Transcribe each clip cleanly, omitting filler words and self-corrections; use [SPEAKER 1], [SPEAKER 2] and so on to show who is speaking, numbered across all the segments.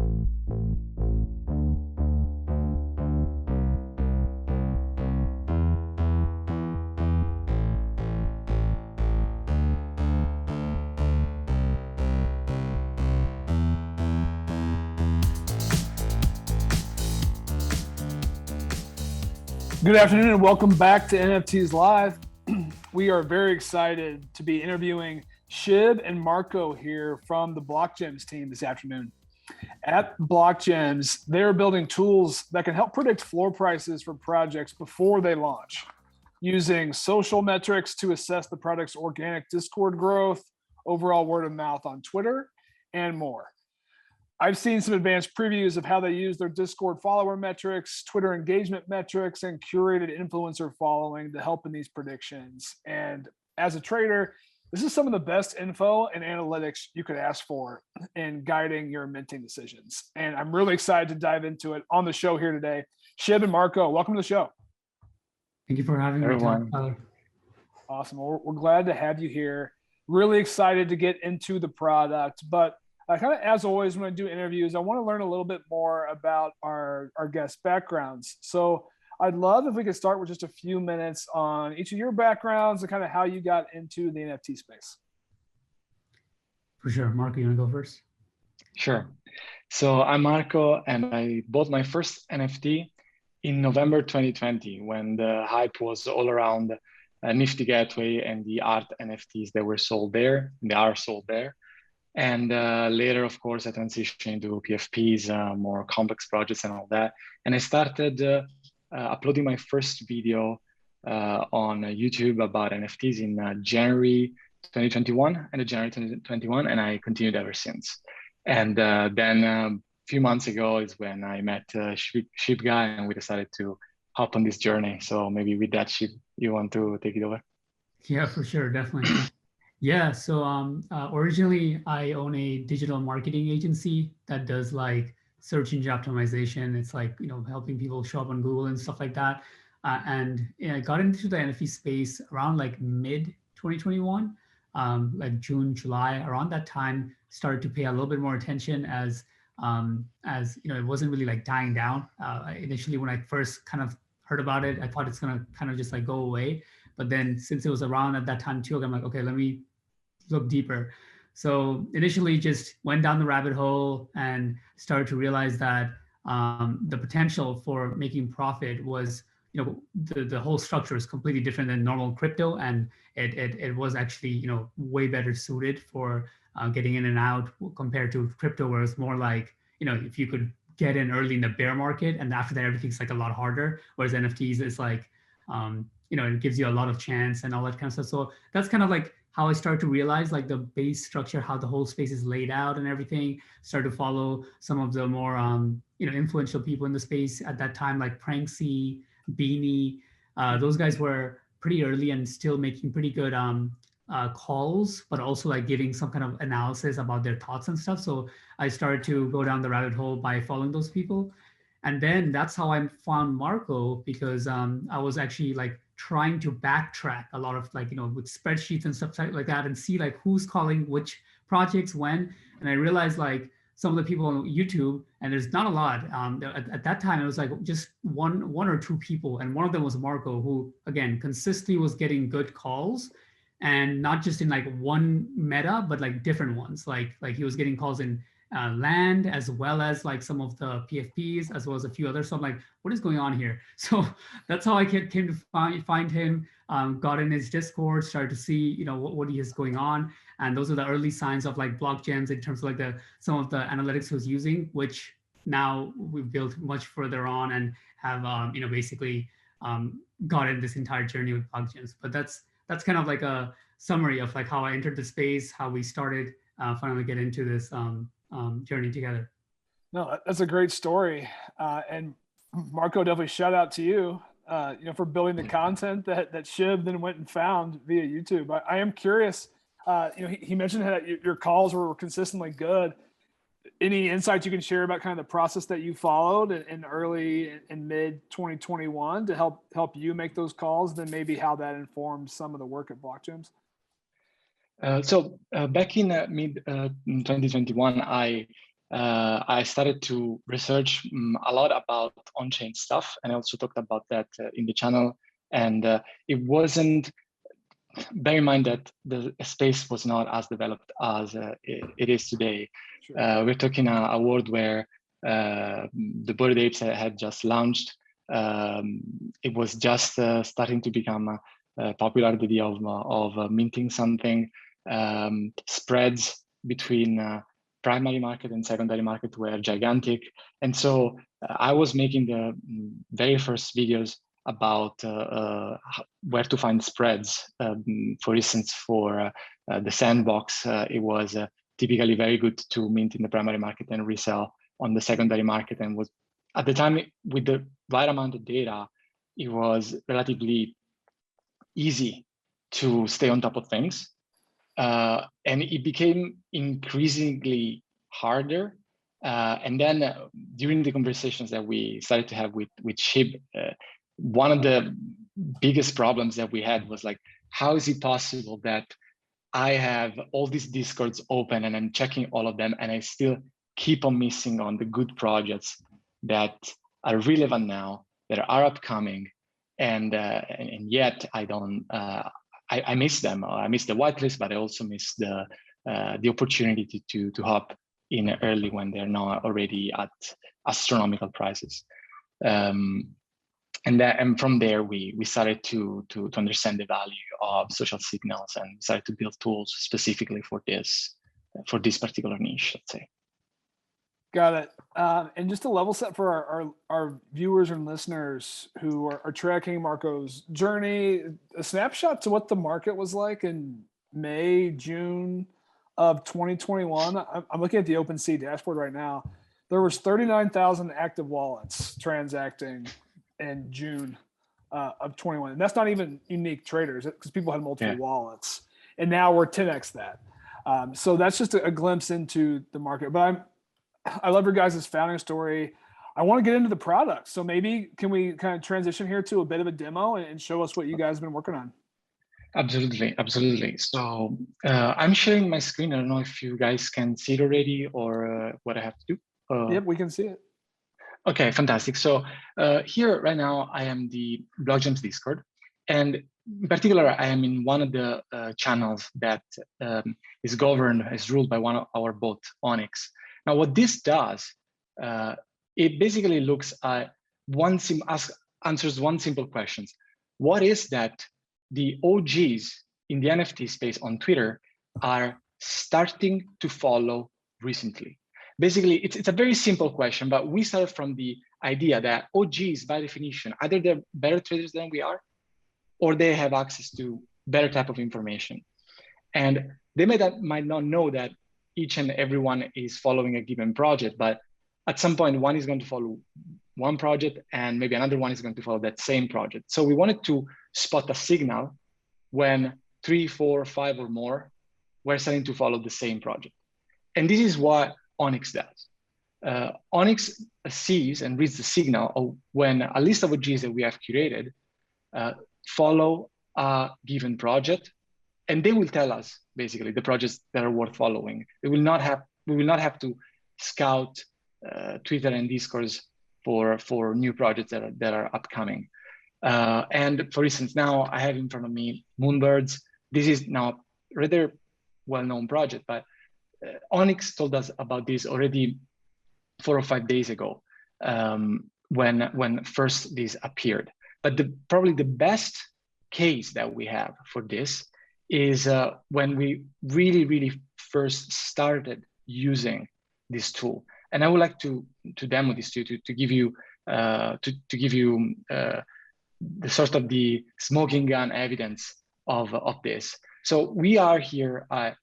[SPEAKER 1] Good afternoon and welcome back to NFTs Live. We are very excited to be interviewing Shib and Marco here from the BlockGems team this afternoon. At BlockGems, they're building tools that can help predict floor prices for projects before they launch, using social metrics to assess the product's organic Discord growth, overall word of mouth on Twitter, and more. I've seen some advanced previews of how they use their Discord follower metrics, Twitter engagement metrics, and curated influencer following to help in these predictions. And as a trader, this is some of the best info and analytics you could ask for in guiding your minting decisions. And I'm really excited to dive into it on the show here today. Shib and Marco, welcome to the show.
[SPEAKER 2] Thank you for having me.
[SPEAKER 1] Awesome. Well, we're glad to have you here. Really excited to get into the product, but kind of as always, when I do interviews, I want to learn a little bit more about our guests' backgrounds. So I'd love if we could start with just a few minutes on each of your backgrounds and kind of how you got into the NFT space.
[SPEAKER 2] For sure. Marco, you want to go first?
[SPEAKER 3] Sure. So I'm Marco, and I bought my first NFT in November 2020 when the hype was all around Nifty Gateway and the art NFTs that were sold there, and they are sold there. And later, of course, I transitioned into PFPs, more complex projects and all that. And I started uploading my first video on YouTube about NFTs in January 2021, and January 2021, and I continued ever since. And then a few months ago is when I met Shib guy, and we decided to hop on this journey. So maybe with that, Shib, you want to take it over?
[SPEAKER 2] Yeah, for sure, definitely. Yeah, so originally I own a digital marketing agency that does like search engine optimization. It's like, helping people show up on Google and stuff like that. And I got into the NFT space around like mid 2021, like June, July, around that time, started to pay a little bit more attention as it wasn't really like dying down. Initially, when I first kind of heard about it, I thought it's gonna kind of just like go away. But then since it was around at that time too, I'm like, okay, let me look deeper. So initially just went down the rabbit hole and started to realize that the potential for making profit was, the whole structure is completely different than normal crypto. And it was actually, way better suited for getting in and out compared to crypto, where it's more like, if you could get in early in the bear market and after that, everything's like a lot harder. Whereas NFTs is like, it gives you a lot of chance and all that kind of stuff. So that's kind of like how I started to realize like the base structure, how the whole space is laid out and everything. Started to follow some of the more, influential people in the space at that time, like Pranksy, Beanie. Those guys were pretty early and still making pretty good calls, but also like giving some kind of analysis about their thoughts and stuff. So I started to go down the rabbit hole by following those people. And then that's how I found Marco, because I was actually like trying to backtrack a lot of like, with spreadsheets and stuff like that and see like who's calling which projects when. And I realized like some of the people on YouTube, and there's not a lot. At that time, it was like just one or two people. And one of them was Marco, who again, consistently was getting good calls, and not just in like one meta, but like different ones. Like he was getting calls in land, as well as like some of the PFPs, as well as a few others. So I'm like, what is going on here? So that's how I came to find him, got in his Discord, started to see, what he is going on. And those are the early signs of like BlockGems in terms of like some of the analytics he was using, which now we've built much further on and have, basically got in this entire journey with BlockGems. But that's kind of like a summary of like how I entered the space, how we started finally get into this journey together.
[SPEAKER 1] No, that's a great story. And Marco, definitely shout out to you, for building the content that Shib then went and found via YouTube. I am curious, he mentioned that your calls were consistently good. Any insights you can share about kind of the process that you followed in early and mid 2021 to help you make those calls, then maybe how that informs some of the work at BlockGems?
[SPEAKER 3] So back in mid 2021, I I started to research a lot about on-chain stuff, and I also talked about that in the channel. And it wasn't, bear in mind that the space was not as developed as it is today. Sure. We're talking a world where the Bored Apes had just launched. It was just starting to become popular, the idea of minting something. Spreads between primary market and secondary market were gigantic. And so I was making the very first videos about where to find spreads. For instance, for the sandbox, it was typically very good to mint in the primary market and resell on the secondary market, and was at the time, with the right amount of data, it was relatively easy to stay on top of things. And it became increasingly harder. And then during the conversations that we started to have with Shib, one of the biggest problems that we had was like, how is it possible that I have all these Discords open and I'm checking all of them, and I still keep on missing on the good projects that are relevant now, that are upcoming, and yet I don't. I miss them. I miss the whitelist, but I also miss the opportunity to hop in early when they're not already at astronomical prices. And from there, we started to understand the value of social signals and started to build tools specifically for this particular niche, let's say.
[SPEAKER 1] Got it. And just to level set for our viewers and listeners who are tracking Marco's journey, a snapshot to what the market was like in May, June of 2021. I'm looking at the OpenSea dashboard right now. There was 39,000 active wallets transacting in June of 21. And that's not even unique traders, because people had multiple wallets. And now we're 10x that. So that's just a glimpse into the market. But I love your guys' founding story. I want to get into the product. So maybe can we kind of transition here to a bit of a demo and show us what you guys have been working on?
[SPEAKER 3] Absolutely, absolutely. So I'm sharing my screen. I don't know if you guys can see it already or what I have to do.
[SPEAKER 1] Yep, we can see it.
[SPEAKER 3] Okay, fantastic. So here right now, I am the BlockGems Discord. And in particular, I am in one of the channels that is ruled by one of our bot, Onyx. Now, what this does, it basically looks at answers one simple question. What is that the OGs in the NFT space on Twitter are starting to follow recently? Basically, it's a very simple question, but we started from the idea that OGs, by definition, either they're better traders than we are, or they have access to better type of information. And they might not know that each and everyone is following a given project, but at some point, one is going to follow one project and maybe another one is going to follow that same project. So we wanted to spot a signal when 3, 4, 5 or more were starting to follow the same project. And this is what Onyx does. Onyx sees and reads the signal of when a list of OGs that we have curated follow a given project, and they will tell us basically the projects that are worth following. We will not have to scout Twitter and Discords for new projects that are upcoming. And for instance, now I have in front of me Moonbirds. This is now rather well-known project, but Onyx told us about this already 4 or 5 days ago when first this appeared. But probably the best case that we have for this is when we really first started using this tool. And I would like to demo this to give you the sort of the smoking gun evidence of this. So we are here at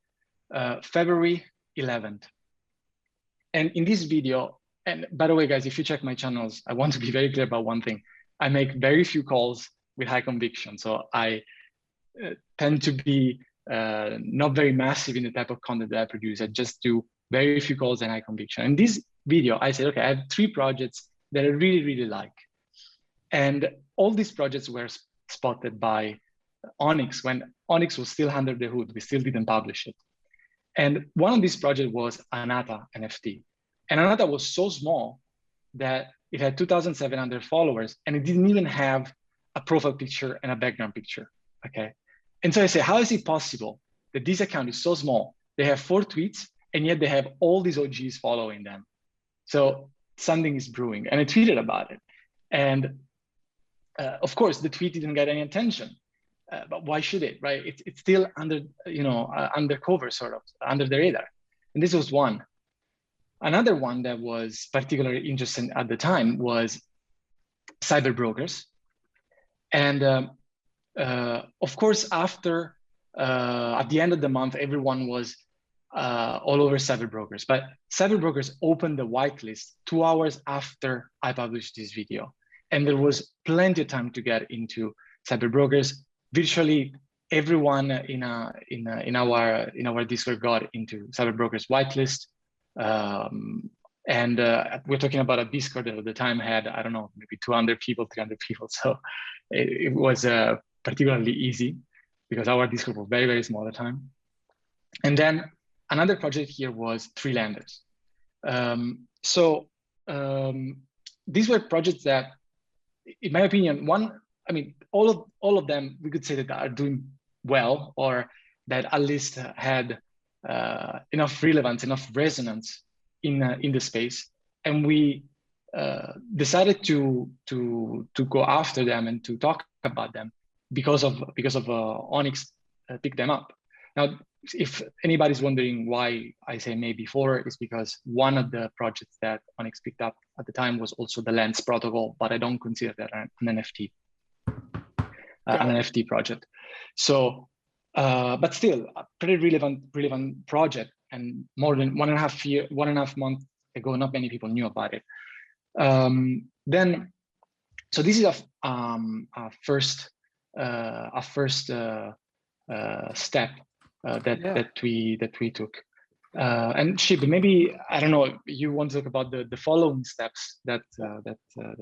[SPEAKER 3] February 11th. And in this video, and by the way, guys, if you check my channels, I want to be very clear about one thing. I make very few calls with high conviction. So I tend to be not very massive in the type of content that I produce. I just do very few calls and high conviction. In this video, I said, okay, I have 3 projects that I really like. And all these projects were spotted by Onyx when Onyx was still under the hood. We still didn't publish it. And one of these projects was Anata NFT. And another was so small that it had 2,700 followers and it didn't even have a profile picture and a background picture, okay? And so I say, how is it possible that this account is so small? They have 4 tweets and yet they have all these OGs following them. So something is brewing, and I tweeted about it. And of course, the tweet didn't get any attention, but why should it, right? It's still under, undercover, sort of under the radar. And this was one. Another one that was particularly interesting at the time was CyberBrokers. And of course, after, at the end of the month, everyone was all over CyberBrokers, but CyberBrokers opened the whitelist 2 hours after I published this video. And there was plenty of time to get into CyberBrokers. Virtually everyone in our Discord got into CyberBrokers whitelist. And we're talking about a Discord that at the time had, I don't know, maybe 200 people, 300 people. So it was particularly easy because our Discord was very, very small at the time. And then another project here was Three Lenders. These were projects that, in my opinion, all of them, we could say that are doing well, or that at least had enough relevance, enough resonance in the space. And we decided to go after them and to talk about them because of Onyx picked them up. Now, if anybody's wondering why I say maybe 4, it's because one of the projects that Onyx picked up at the time was also the Lens protocol, but I don't consider that an NFT, an NFT project. So, but still a pretty relevant project, and more than 1.5 months ago, not many people knew about it. So this is a first step that we took. And Shib, maybe, I don't know, you want to talk about the following steps that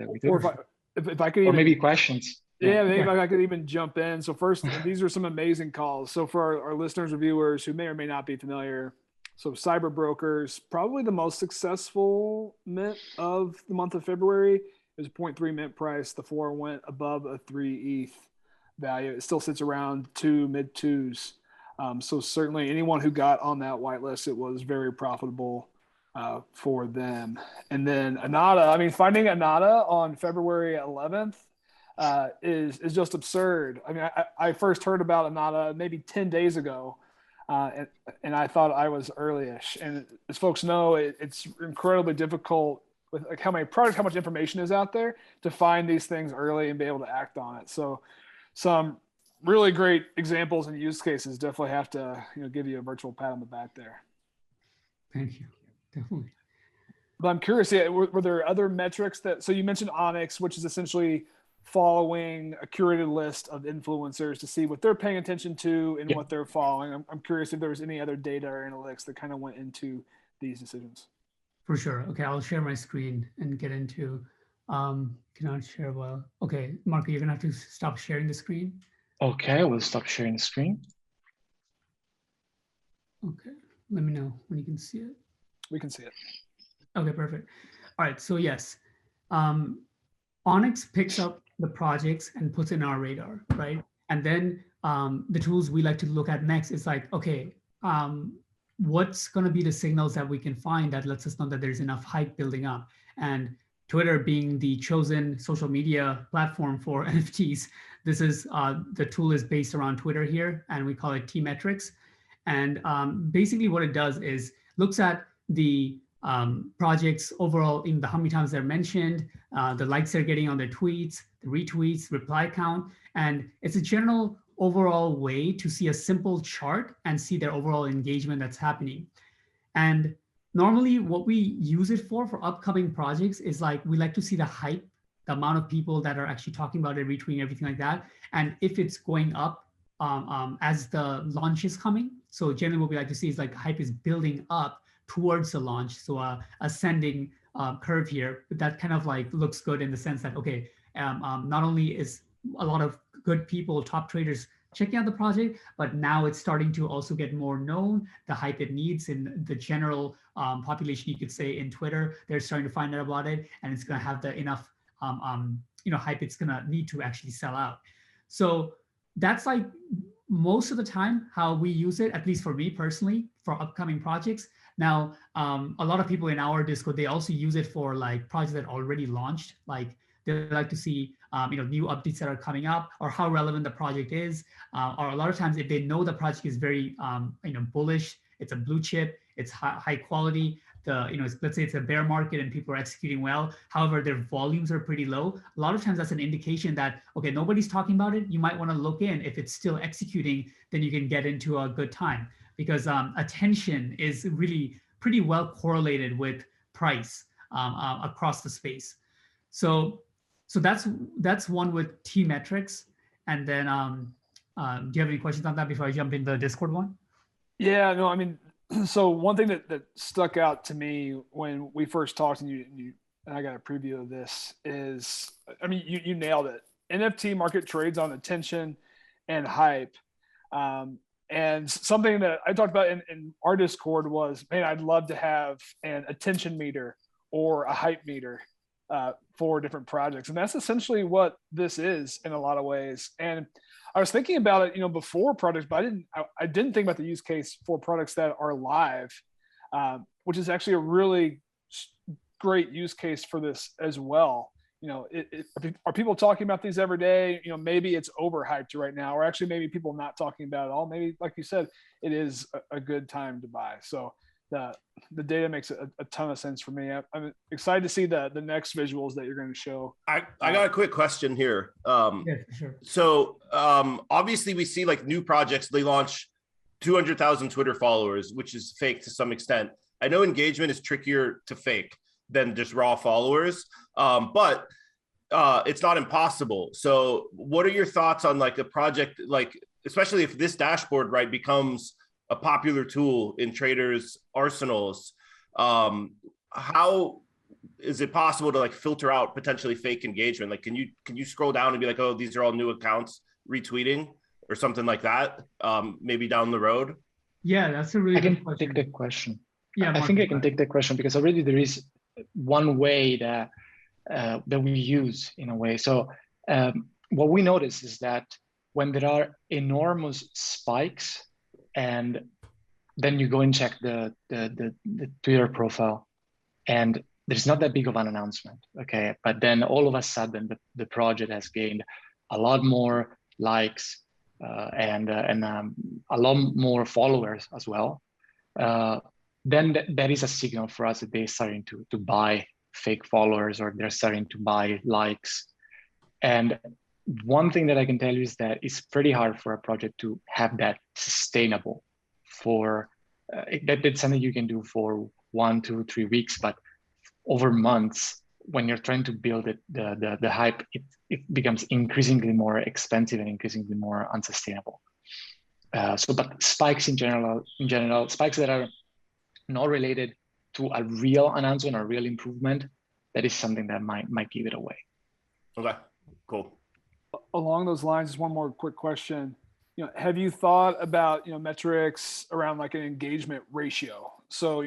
[SPEAKER 3] we took,
[SPEAKER 1] or if I could,
[SPEAKER 3] or
[SPEAKER 1] even,
[SPEAKER 3] maybe questions.
[SPEAKER 1] Yeah, maybe I could even jump in. So first, these are some amazing calls. So for our listeners or viewers who may or may not be familiar, so CyberBrokers, probably the most successful mint of the month of February. It was a 0.3 mint price. The floor went above a 3 ETH value. It still sits around mid twos. So certainly anyone who got on that whitelist, it was very profitable for them. And then Anata, finding Anata on February 11th is just absurd. I first heard about Anata maybe 10 days ago, and I thought I was early-ish. And as folks know, it's incredibly difficult with like how much information is out there to find these things early and be able to act on it. So some really great examples and use cases. Definitely have to give you a virtual pat on the back there.
[SPEAKER 2] Thank you. Definitely.
[SPEAKER 1] But I'm curious, were there other metrics so you mentioned Onyx, which is essentially following a curated list of influencers to see what they're paying attention to and what they're following. I'm curious if there was any other data or analytics that kind of went into these decisions.
[SPEAKER 2] For sure. Okay, I'll share my screen and get into, cannot share well. Okay, Marco, you're gonna have to stop sharing the screen.
[SPEAKER 3] Okay, we'll stop sharing the screen.
[SPEAKER 2] Okay, let me know when you can see it.
[SPEAKER 1] We can see it.
[SPEAKER 2] Okay, perfect. All right, so yes, Onyx picks up the projects and puts in our radar, right? And then the tools we like to look at next is like, okay, what's going to be the signals that we can find that lets us know that there's enough hype building up? And Twitter being the chosen social media platform for NFTs, this is the tool is based around Twitter here, and we call it T-Metrics. And basically what it does is looks at the projects overall in how many times they're mentioned, the likes they're getting on their tweets, the retweets, reply count, and it's a general overall way to see a simple chart and see their overall engagement that's happening. And normally what we use it for upcoming projects is like, we like to see the hype, the amount of people that are actually talking about it, retweeting, everything like that. And if it's going up as the launch is coming. So generally what we like to see is like hype is building up towards the launch. So ascending curve here, but that kind of like looks good in the sense that, okay, not only is a lot of good people, top traders checking out the project, but now it's starting to also get more known, the hype it needs in the general population, you could say, in Twitter. They're starting to find out about it, and it's going to have the enough hype it's going to need to actually sell out. So that's like most of the time how we use it, at least for me personally, for upcoming projects. Now, a lot of people in our Discord, they also use it for like projects that already launched. Like they like to see new updates that are coming up, or how relevant the project is. Or a lot of times, if they know the project is very bullish, it's a blue chip, it's high quality. Let's say it's a bear market and people are executing well. However, their volumes are pretty low. A lot of times that's an indication that, okay, nobody's talking about it. You might want to look in. If it's still executing, then you can get into a good time, because attention is really pretty well correlated with price across the space. So that's one with T metrics. And then do you have any questions on that before I jump into the Discord one?
[SPEAKER 1] Yeah, no, I mean, so one thing that stuck out to me when we first talked, and I got a preview of this, is, I mean, you nailed it. NFT market trades on attention and hype. And something that I talked about in our Discord was, man, I'd love to have an attention meter or a hype meter for different projects. And that's essentially what this is in a lot of ways. And I was thinking about it, before products, but I didn't think about the use case for products that are live, which is actually a really great use case for this as well. Are people talking about these every day? Maybe it's overhyped right now, or actually maybe people not talking about it at all. Maybe, like you said, it is a good time to buy. So the data makes a ton of sense for me. I'm excited to see the next visuals that you're going to show.
[SPEAKER 4] I got a quick question here.
[SPEAKER 2] Yeah, sure.
[SPEAKER 4] So obviously we see like new projects, they launch 200,000 Twitter followers, which is fake to some extent. I know engagement is trickier to fake than just raw followers, but it's not impossible. So what are your thoughts on like a project, like, especially if this dashboard, right, becomes a popular tool in traders' arsenals? How is it possible to like filter out potentially fake engagement? Like, can you scroll down and be like, oh, these are all new accounts retweeting or something like that, maybe down the road?
[SPEAKER 2] Yeah, that's a really good question.
[SPEAKER 3] I can take the question.
[SPEAKER 2] Yeah,
[SPEAKER 3] I think I can take the question, because already there is one way that we use in a way. So what we notice is that when there are enormous spikes, and then you go and check the Twitter profile, and there's not that big of an announcement, okay? But then all of a sudden, the project has gained a lot more likes and a lot more followers as well. Then that is a signal for us that they're starting to buy fake followers, or they're starting to buy likes. And one thing that I can tell you is that it's pretty hard for a project to have that sustainable for that's something you can do for 1, 2, 3 weeks, but over months, when you're trying to build it, the hype, it becomes increasingly more expensive and increasingly more unsustainable. But spikes in general, spikes that are not related to a real announcement or real improvement, that is something that might give it away.
[SPEAKER 4] Okay, cool.
[SPEAKER 1] Along those lines, just one more quick question. Have you thought about metrics around like an engagement ratio? So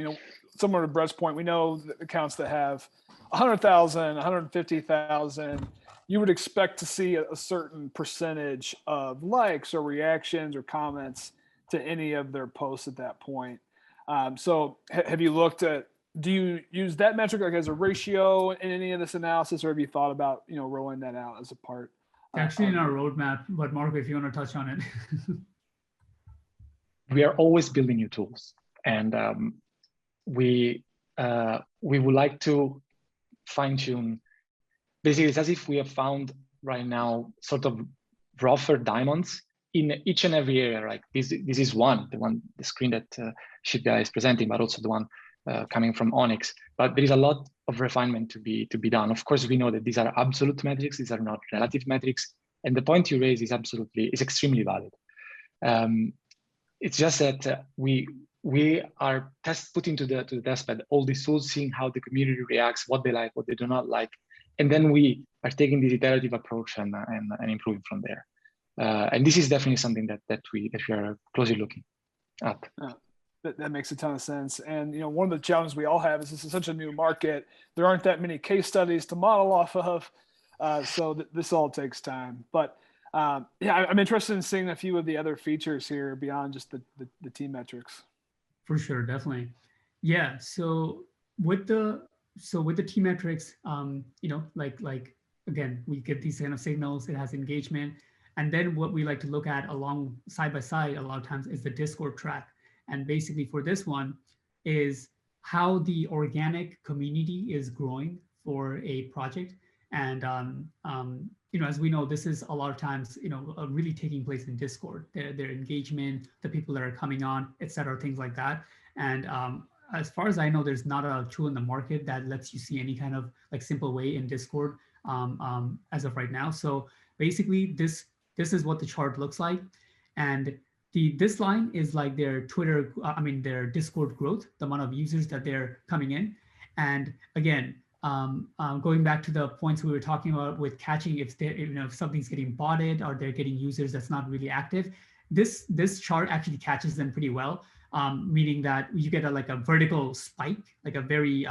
[SPEAKER 1] similar to Brett's point, we know that accounts that have 100,000, 150,000, you would expect to see a certain percentage of likes or reactions or comments to any of their posts at that point. So have you looked at, do you use that metric like as a ratio in any of this analysis, or have you thought about rolling that out as a part?
[SPEAKER 2] Actually in our roadmap, but Marco, if you want to touch on it.
[SPEAKER 3] We are always building new tools, and we would like to fine tune. Basically, it's as if we have found right now sort of rougher diamonds in each and every area. Like this is the screen that Shib guy is presenting, but also the one coming from Onyx. But there is a lot of refinement to be done. Of course, we know that these are absolute metrics; these are not relative metrics. And the point you raise is extremely valid. It's just that we are putting to the test bed all these tools, seeing how the community reacts, what they like, what they do not like, and then we are taking this iterative approach and improving from there. And this is definitely something that we are closely looking at.
[SPEAKER 1] That makes a ton of sense. And one of the challenges we all have is this is such a new market. There aren't that many case studies to model off of, so this all takes time. But yeah, I'm interested in seeing a few of the other features here beyond just the T metrics.
[SPEAKER 2] For sure, definitely. Yeah. So with the T metrics, like again, we get these kind of signals. It has engagement, and then what we like to look at along side by side a lot of times is the Discord track. And basically for this one is how the organic community is growing for a project. And as we know, this is a lot of times really taking place in Discord. Their engagement, the people that are coming on, et cetera, things like that. And as far as I know, there's not a tool in the market that lets you see any kind of like simple way in Discord as of right now. So basically, this is what the chart looks like, and this line is like their their Discord growth, the amount of users that they're coming in. And again, going back to the points we were talking about with catching, if something's getting botted or they're getting users that's not really active, this chart actually catches them pretty well, meaning that you get a vertical spike, like a very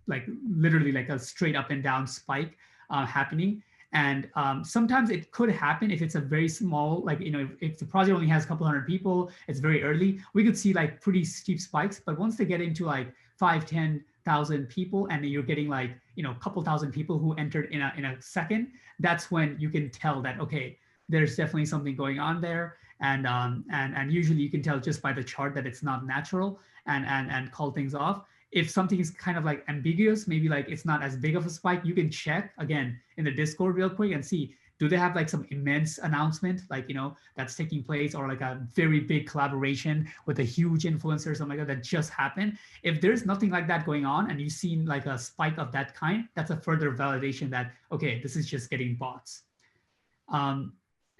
[SPEAKER 2] like literally like a straight up and down spike happening. And sometimes it could happen if it's a very small, if the project only has a couple hundred people, it's very early, we could see like pretty steep spikes. But once they get into like 5,000-10,000 people and you're getting like, a couple thousand people who entered in a second, that's when you can tell that, okay, there's definitely something going on there. And usually you can tell just by the chart that it's not natural and call things off. If something is kind of like ambiguous, maybe like it's not as big of a spike, you can check again in the Discord real quick and see, do they have like some immense announcement, like, that's taking place, or like a very big collaboration with a huge influencer or something like that just happened. If there's nothing like that going on and you've seen like a spike of that kind, that's a further validation that, okay, this is just getting bots.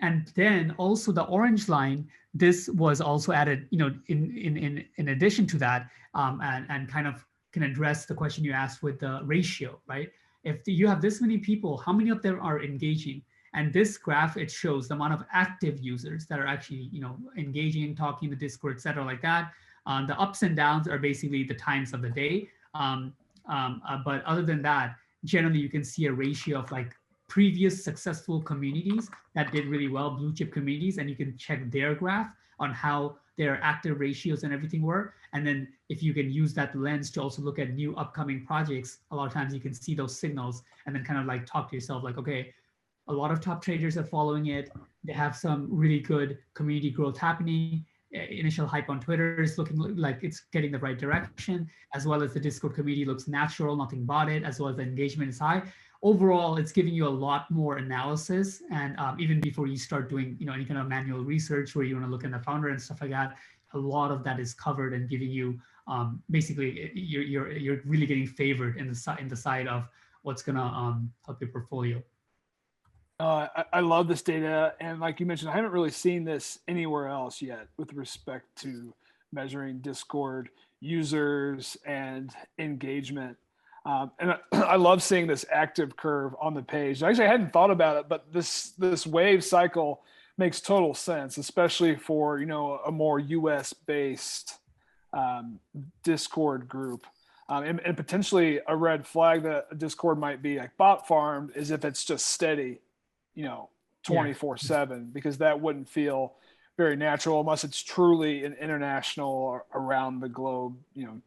[SPEAKER 2] And then also the orange line, this was also added, in addition to that, and kind of can address the question you asked with the ratio, right? If you have this many people, how many of them are engaging? And this graph, it shows the amount of active users that are actually, engaging, talking, the Discord, et cetera, like that. The ups and downs are basically the times of the day. But other than that, generally you can see a ratio of like previous successful communities that did really well, blue chip communities, and you can check their graph on how their active ratios and everything were. And then if you can use that lens to also look at new upcoming projects, a lot of times you can see those signals and then kind of like talk to yourself like, okay, a lot of top traders are following it. They have some really good community growth happening. Initial hype on Twitter is looking like it's getting the right direction, as well as the Discord community looks natural, nothing botted, as well as the engagement is high. Overall, it's giving you a lot more analysis, and even before you start doing any kind of manual research where you want to look at the founder and stuff like that, a lot of that is covered and giving you basically you're really getting favored in the side of what's gonna help your portfolio.
[SPEAKER 1] I love this data, and like you mentioned, I haven't really seen this anywhere else yet with respect to measuring Discord users and engagement. And I love seeing this active curve on the page. Actually, I hadn't thought about it, but this wave cycle makes total sense, especially for a more US based Discord group, and potentially a red flag that Discord might be like bot farmed is if it's just steady, 24/7, because that wouldn't feel very natural unless it's truly an international or around the globe,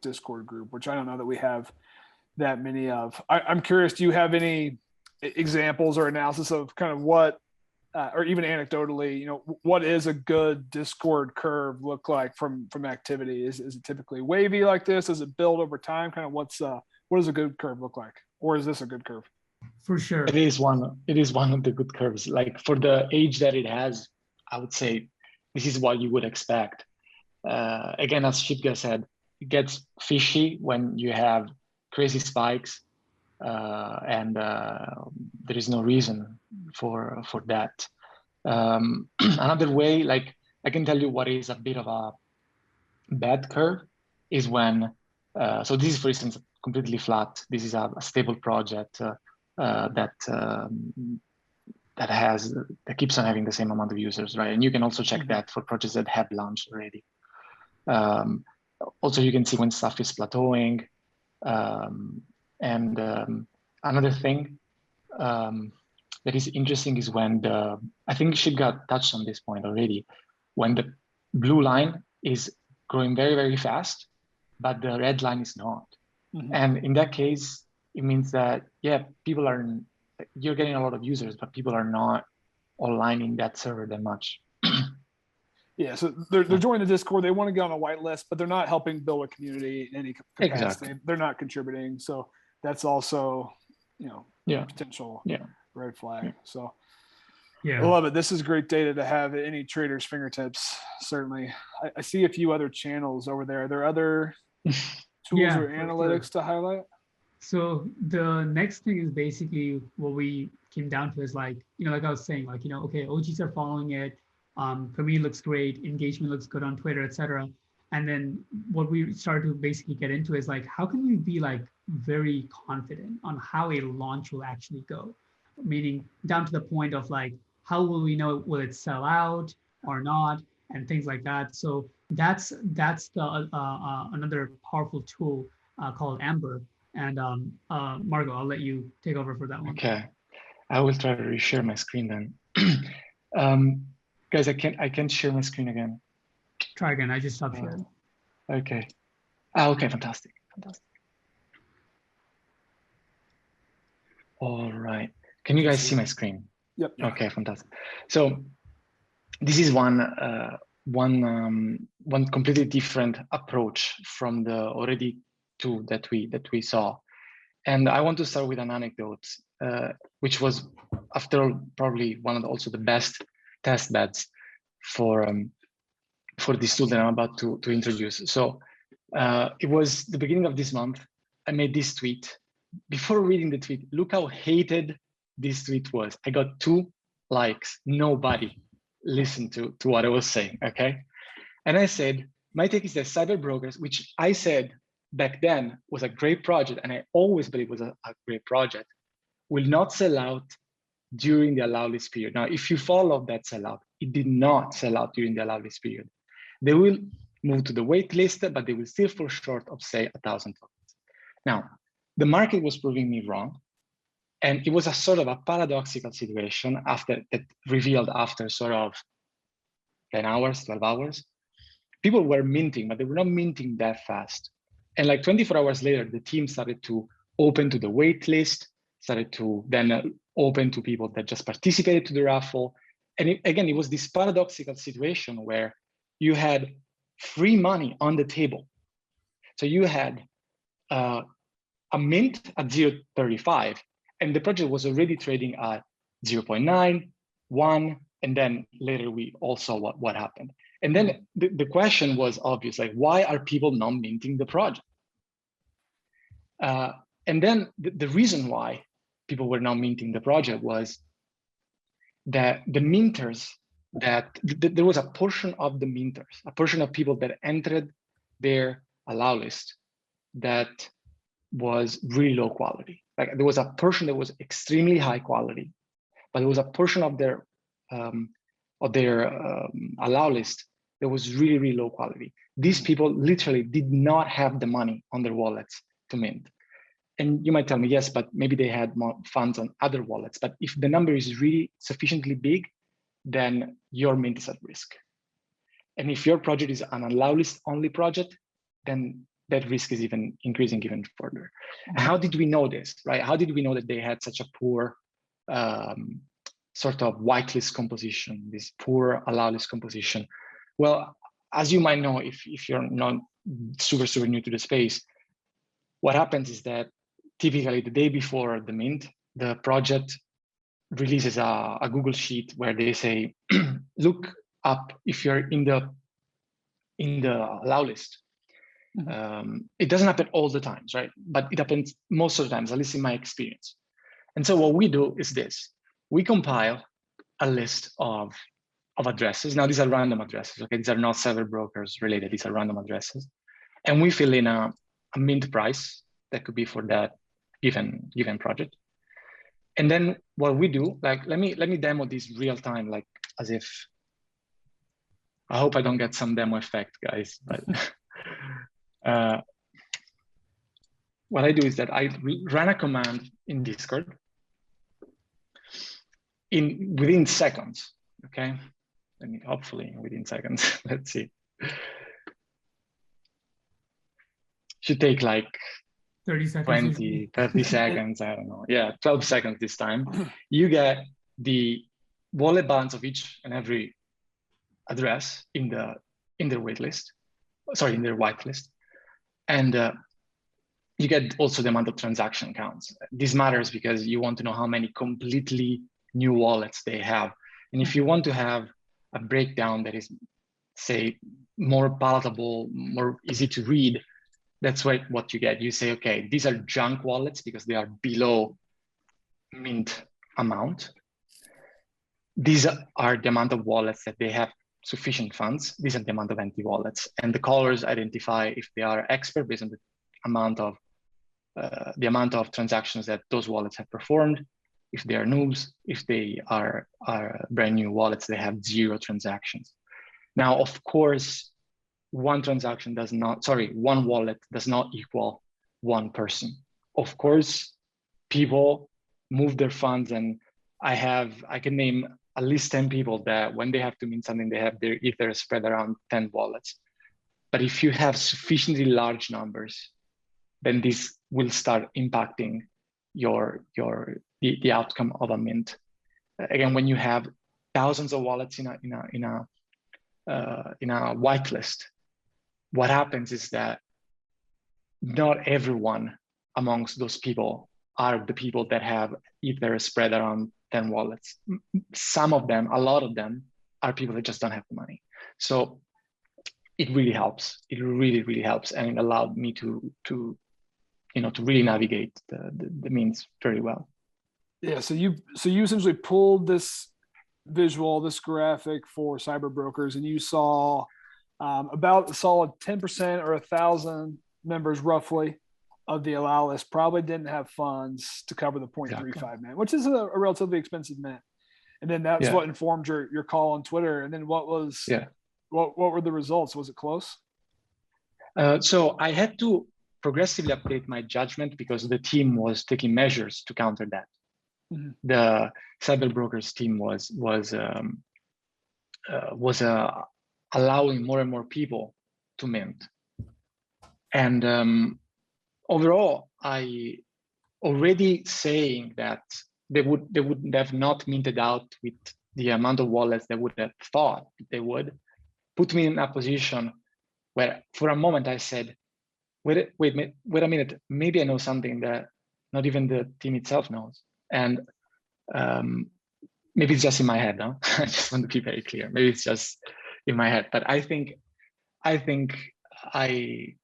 [SPEAKER 1] Discord group, which I don't know that we have that many of. I'm curious, do you have any examples or analysis of kind of what, or even anecdotally, what is a good Discord curve look like from activity? Is it typically wavy like this? Does it build over time? Kind of what does a good curve look like? Or is this a good curve?
[SPEAKER 2] For sure.
[SPEAKER 3] It is one of the good curves. Like for the age that it has, I would say this is what you would expect. Again, as Shib said, it gets fishy when you have crazy spikes, and there is no reason for that. Another way, like I can tell you what is a bit of a bad curve is when, so this is for instance that that keeps on having the same amount of users, right? And you can also check that for projects that have launched already. Also, you can see when stuff is plateauing. Another thing that is interesting is when I think Shib got touched on this point already, when the blue line is growing very, very fast, but the red line is not. And in that case, it means that, yeah, you're getting a lot of users, but people are not online in that server that much.
[SPEAKER 1] Yeah, so they're joining the Discord. They want to get on a whitelist, but they're not helping build a community in any capacity.
[SPEAKER 3] Exactly.
[SPEAKER 1] They're not contributing. So that's also, potential red flag. So I love it. This is great data to have at any trader's fingertips. Certainly. I see a few other channels over there. Are there other tools or analytics to highlight?
[SPEAKER 2] So the next thing is basically what we came down to is like I was saying, okay, OGs are following it. Community looks great, engagement looks good on Twitter, etc. And then what we started to basically get into is like, how can we be like very confident on how a launch will actually go? Meaning down to the point of like, how will we know, will it sell out or not, and things like that. So that's the another powerful tool called Amber. And Marco, I'll let you take over for that one.
[SPEAKER 3] Okay, I will try to reshare my screen then. Guys, I can't share my screen again.
[SPEAKER 2] Try again. I just stopped sharing.
[SPEAKER 3] Okay. Okay, fantastic. All right. Can you guys see my screen?
[SPEAKER 1] Yep.
[SPEAKER 3] Okay, fantastic. So this is one completely different approach from the already two that we saw. And I want to start with an anecdote, which was, after all, probably one of also the best test beds for this tool that I'm about to introduce. So it was the beginning of this month. I made this tweet. Before reading the tweet, look how hated this tweet was. I got 2 likes. Nobody listened to what I was saying, okay? And I said, my take is that CyberBrokers, which I said back then was a great project, and I always believe was a great project, will not sell out during the allow list period. Now, if you follow that sellout, it did not sell out during the allow list period. They will move to the wait list, but they will still fall short of, say, 1,000 tokens. Now, the market was proving me wrong. And it was a sort of a paradoxical situation that revealed after sort of 10 hours, 12 hours. People were minting, but they were not minting that fast. And like 24 hours later, the team started to open to the wait list, started to then open to people that just participated to the raffle. And it was this paradoxical situation where you had free money on the table. So you had a mint at 0.35, and the project was already trading at 0.9, 1, and then later we all saw what happened. And then the question was obvious, like, why are people not minting the project? And then the reason why people were not minting the project was that the minters, there was a portion of the minters, a portion of people that entered their allow list that was really low quality. Like there was a portion that was extremely high quality, but there was a portion of their allow list that was really, really low quality. These people literally did not have the money on their wallets to mint. And you might tell me, yes, but maybe they had more funds on other wallets. But if the number is really sufficiently big, then your mint is at risk. And if your project is an allow list only project, then that risk is even increasing even further. And how did we know this, right? How did we know that they had such a poor sort of whitelist composition, this poor allow list composition? Well, as you might know, if you're not super new to the space, what happens is that typically the day before the mint, the project releases a Google sheet where they say, look up if you're in the allow list. It doesn't happen all the times, right? But it happens most of the times, at least in my experience. And so what we do is this: we compile a list of addresses. Now these are random addresses, okay? These are not CyberBrokers related, these are random addresses. And we fill in a mint price that could be for that given project. And then what we do, like, let me demo this real time, like as if, I hope I don't get some demo effect, guys, but what I do is that I run a command in Discord within seconds, okay? Hopefully within seconds, let's see. Should take like
[SPEAKER 2] 30 seconds.
[SPEAKER 3] 20, 30 seconds, I don't know. Yeah, 12 seconds this time. You get the wallet balance of each and every address in their whitelist, and you get also the amount of transaction counts. This matters because you want to know how many completely new wallets they have, and if you want to have a breakdown that is, say, more palatable, more easy to read, that's what you get. You say, okay, these are junk wallets because they are below mint amount. These are the amount of wallets that they have sufficient funds. These are the amount of empty wallets, and the colors identify if they are expert based on the amount of transactions that those wallets have performed. If they are noobs, if they are brand new wallets, they have 0 transactions. Now, of course, one wallet does not equal one person. Of course, people move their funds, and I can name at least 10 people that when they have to mint something, they have their Ether spread around 10 wallets. But if you have sufficiently large numbers, then this will start impacting the outcome of a mint. Again, when you have thousands of wallets in a whitelist, what happens is that not everyone amongst those people are the people that have Ether spread around 10 wallets. Some of them, a lot of them, are people that just don't have the money. So it really helps. It really, really helps, and it allowed me to really navigate the means very well.
[SPEAKER 1] Yeah. So you essentially pulled this visual, this graphic for CyberBrokers, and you saw about a solid 10% or 1,000 members roughly of the allow list probably didn't have funds to cover the 0.35 mint, which is a relatively expensive mint. And then that's what informed your call on Twitter. And then what were the results? Was it close?
[SPEAKER 3] So I had to progressively update my judgment because the team was taking measures to counter that. Mm-hmm. The CyberBrokers team was allowing more and more people to mint. And overall, I already saying that they would have not minted out with the amount of wallets they would have thought they would, put me in a position where for a moment I said, wait a minute, maybe I know something that not even the team itself knows. And maybe it's just in my head, no? I just want to be very clear. Maybe it's just in my head, but I think I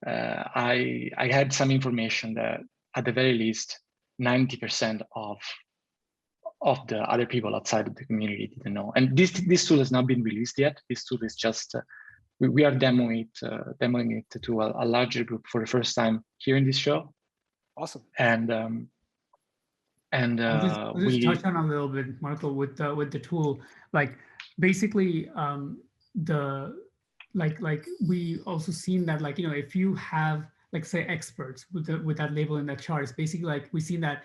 [SPEAKER 3] had some information that at the very least 90% of the other people outside of the community didn't know. And this tool has not been released yet. This tool is just we are demoing it to a larger group for the first time here in this show.
[SPEAKER 1] Awesome.
[SPEAKER 3] And
[SPEAKER 2] I'll just touch on a little bit, Marco, with the tool. Like basically, we also seen that, like, if you have, like, say, experts with that label in that chart, it's basically like we've seen that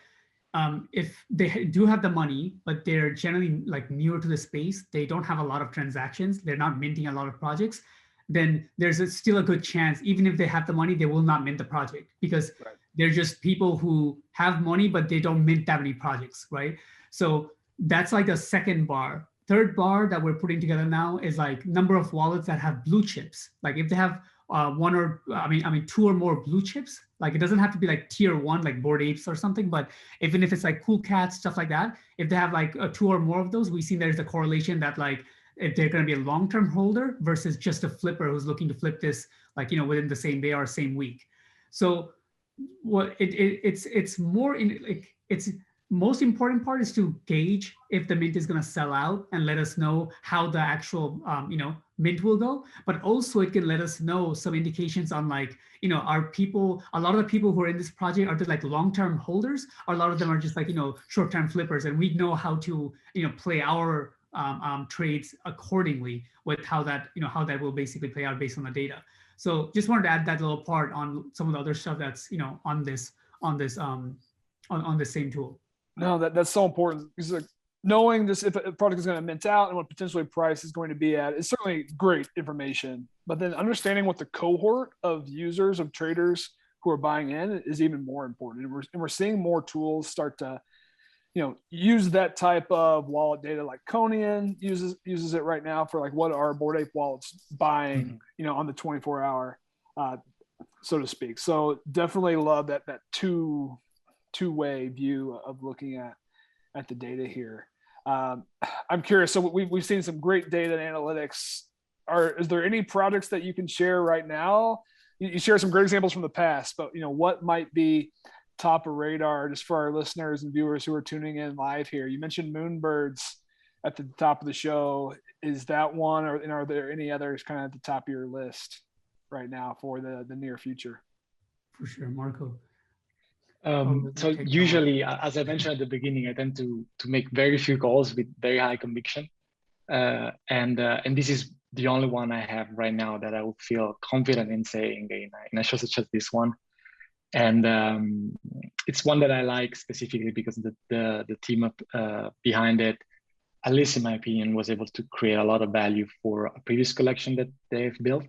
[SPEAKER 2] if they do have the money, but they're generally like newer to the space, they don't have a lot of transactions, they're not minting a lot of projects, then there's still a good chance, even if they have the money, they will not mint the project because they're just people who have money, but they don't mint that many projects, right? So that's like the second bar. Third bar that we're putting together now is like number of wallets that have blue chips. Like if they have two or more blue chips, like it doesn't have to be like tier 1, like Bored Apes or something, but even if it's like Cool Cats, stuff like that, if they have like 2 or more of those, we see there's a correlation that like if they're going to be a long-term holder versus just a flipper who's looking to flip this, like, within the same day or same week. So what it's more in, like, it's most important part is to gauge if the mint is going to sell out and let us know how the actual mint will go, but also it can let us know some indications on like, are people, a lot of the people who are in this project, are they like long-term holders, or a lot of them are just like, short-term flippers, and we know how to, play our trades accordingly with how that, how that will basically play out based on the data. So just wanted to add that little part on some of the other stuff that's, on this same tool.
[SPEAKER 1] No, that's so important, because like, knowing just if a product is going to mint out and what potentially price is going to be at is certainly great information. But then understanding what the cohort of users, of traders who are buying in is even more important. And we're seeing more tools start to, use that type of wallet data. Like Conian uses it right now for like what are Bored Ape wallets buying, on the 24-hour, so to speak. So definitely love that two-way view of looking at the data here. I'm curious. So we've seen some great data and analytics. Is there any projects that you can share right now? You share some great examples from the past, but what might be top of radar just for our listeners and viewers who are tuning in live here? You mentioned Moonbirds at the top of the show. Is that one, or are there any others kind of at the top of your list right now for the near future?
[SPEAKER 2] For sure, Marco.
[SPEAKER 3] So usually, as I mentioned at the beginning, I tend to make very few calls with very high conviction, and this is the only one I have right now that I would feel confident in saying in a show such as this one. And it's one that I like specifically because the team behind it, at least in my opinion, was able to create a lot of value for a previous collection that they've built,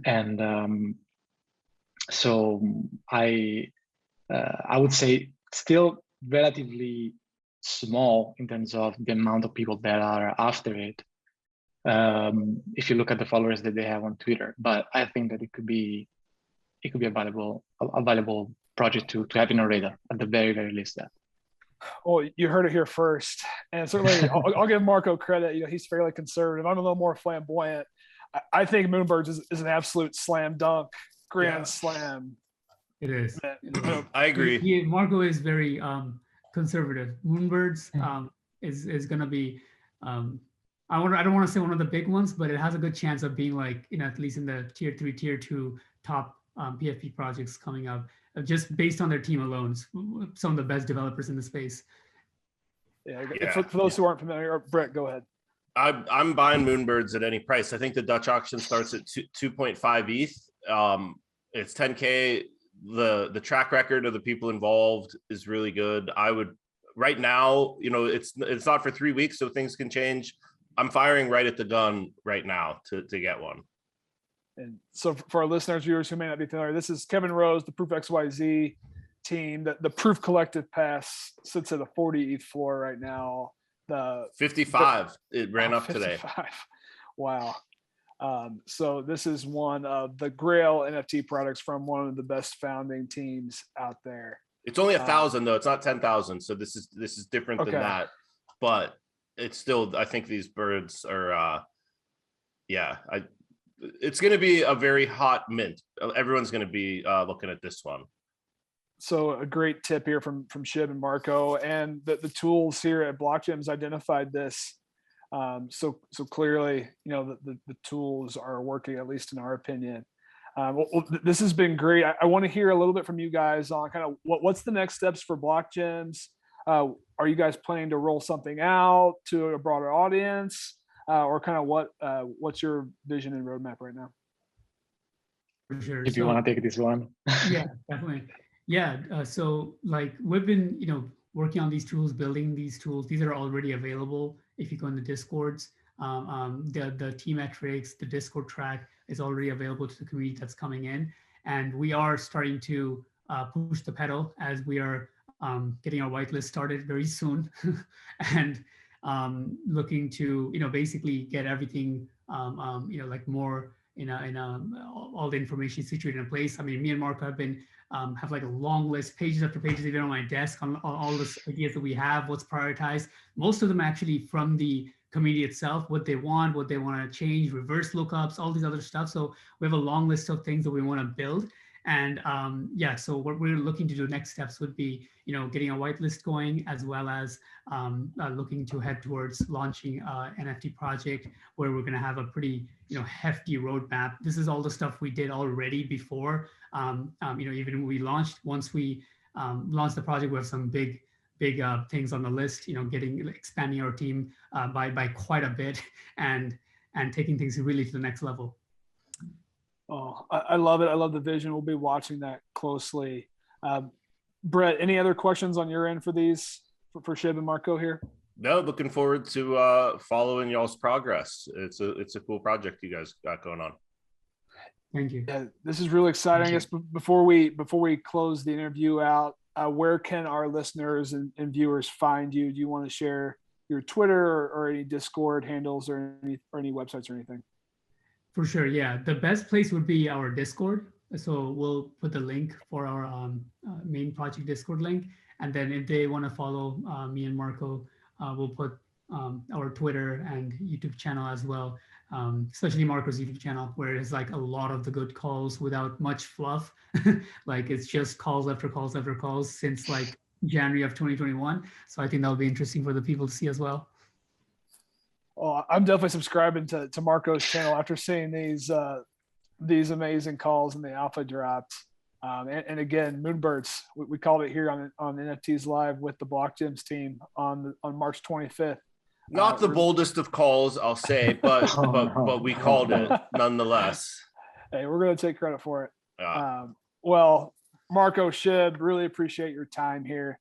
[SPEAKER 3] and so I would say still relatively small in terms of the amount of people that are after it, if you look at the followers that they have on Twitter. But I think that it could be a valuable project to have in our radar at the very, very least.
[SPEAKER 1] Well, you heard it here first, and certainly I'll give Marco credit. He's fairly conservative. I'm a little more flamboyant. I think Moonbirds is an absolute slam dunk, grand slam.
[SPEAKER 2] It is.
[SPEAKER 1] I
[SPEAKER 4] agree.
[SPEAKER 2] Marco is very conservative. Moonbirds is going to be, I don't want to say one of the big ones, but it has a good chance of being like, at least in the tier 3, tier 2 top PFP projects coming up, just based on their team alone. Some of the best developers in the space.
[SPEAKER 1] For those who aren't familiar, Brett, go ahead.
[SPEAKER 4] I'm buying Moonbirds at any price. I think the Dutch auction starts at 2.5 ETH. It's 10K. The track record of the people involved is really good. I would right now, it's not for 3 weeks, so things can change. I'm firing right at the gun right now to get one.
[SPEAKER 1] And so for our listeners, viewers who may not be familiar, this is Kevin Rose, the Proof XYZ team. The Proof Collective Pass sits at a 40 ETH floor right now. The
[SPEAKER 4] 55, it ran up 55 today.
[SPEAKER 1] Wow. So this is one of the Grail NFT products from one of the best founding teams out there.
[SPEAKER 4] It's only 1,000 though. It's not 10,000. So this is different than that, but it's still, I think these birds are, it's going to be a very hot mint. Everyone's going to be looking at this one.
[SPEAKER 1] So a great tip here from Shib and Marco, and the tools here at BlockGems identified this. So clearly, the tools are working, at least in our opinion. This has been great. I want to hear a little bit from you guys on kind of what's the next steps for BlockGems. Are you guys planning to roll something out to a broader audience, or kind of what's your vision and roadmap right now?
[SPEAKER 2] For sure.
[SPEAKER 3] If you want to take this one.
[SPEAKER 2] Yeah, definitely. Yeah. So like we've been, working on these tools, building these tools. These are already available. If you go in the Discords, the team metrics, the Discord track is already available to the community that's coming in. And we are starting to push the pedal as we are getting our whitelist started very soon and looking to, basically get everything, like more all the information situated in place. I mean, me and Marco have been have like a long list, pages after pages, even on my desk, on all the ideas that we have, what's prioritized. Most of them actually from the community itself, what they want to change, reverse lookups, all these other stuff. So we have a long list of things that we want to build. And yeah, so what we're looking to do next steps would be, getting a whitelist going, as well as looking to head towards launching an NFT project where we're going to have a pretty, hefty roadmap. This is all the stuff we did already before, even when we launched. Once we launched the project, we have some big things on the list, expanding our team by quite a bit and taking things really to the next level.
[SPEAKER 1] Oh, I love it. I love the vision. We'll be watching that closely. Brett, any other questions on your end for these, for Shib and Marco here?
[SPEAKER 4] No, looking forward to following y'all's progress. It's a cool project you guys got going on.
[SPEAKER 2] Thank you.
[SPEAKER 1] Yeah, this is really exciting. I guess before we close the interview out, where can our listeners and viewers find you? Do you want to share your Twitter or any Discord handles or any websites or anything?
[SPEAKER 2] For sure, yeah. The best place would be our Discord. So we'll put the link for our main project Discord link. And then if they want to follow me and Marco, we'll put our Twitter and YouTube channel as well, especially Marco's YouTube channel, where it's like a lot of the good calls without much fluff. Like it's just calls after calls after calls since like January of 2021. So I think that'll be interesting for the people to see as well.
[SPEAKER 1] Oh, I'm definitely subscribing to Marco's channel after seeing these amazing calls and the alpha drops. And again, Moonbirds, we called it here on NFTs Live with the BlockGems team on March 25th.
[SPEAKER 4] Not the boldest of calls, I'll say, but we called it nonetheless.
[SPEAKER 1] Hey, we're going to take credit for it.
[SPEAKER 4] Yeah.
[SPEAKER 1] Well, Marco, Shib, really appreciate your time here.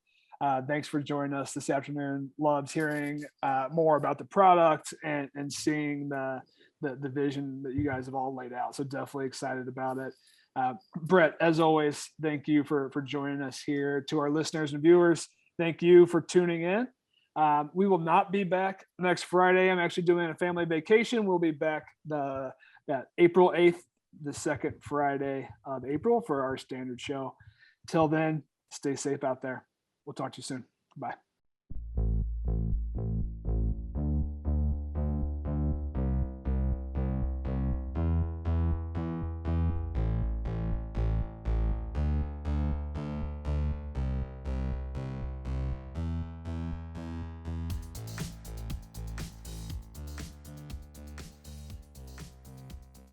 [SPEAKER 1] Thanks for joining us this afternoon. Loves hearing more about the product and seeing the vision that you guys have all laid out. So definitely excited about it. Brett, as always, thank you for joining us here. To our listeners and viewers, thank you for tuning in. We will not be back next Friday. I'm actually doing a family vacation. We'll be back that April 8th, the second Friday of April for our standard show. Till then, stay safe out there. We'll talk to you soon. Bye.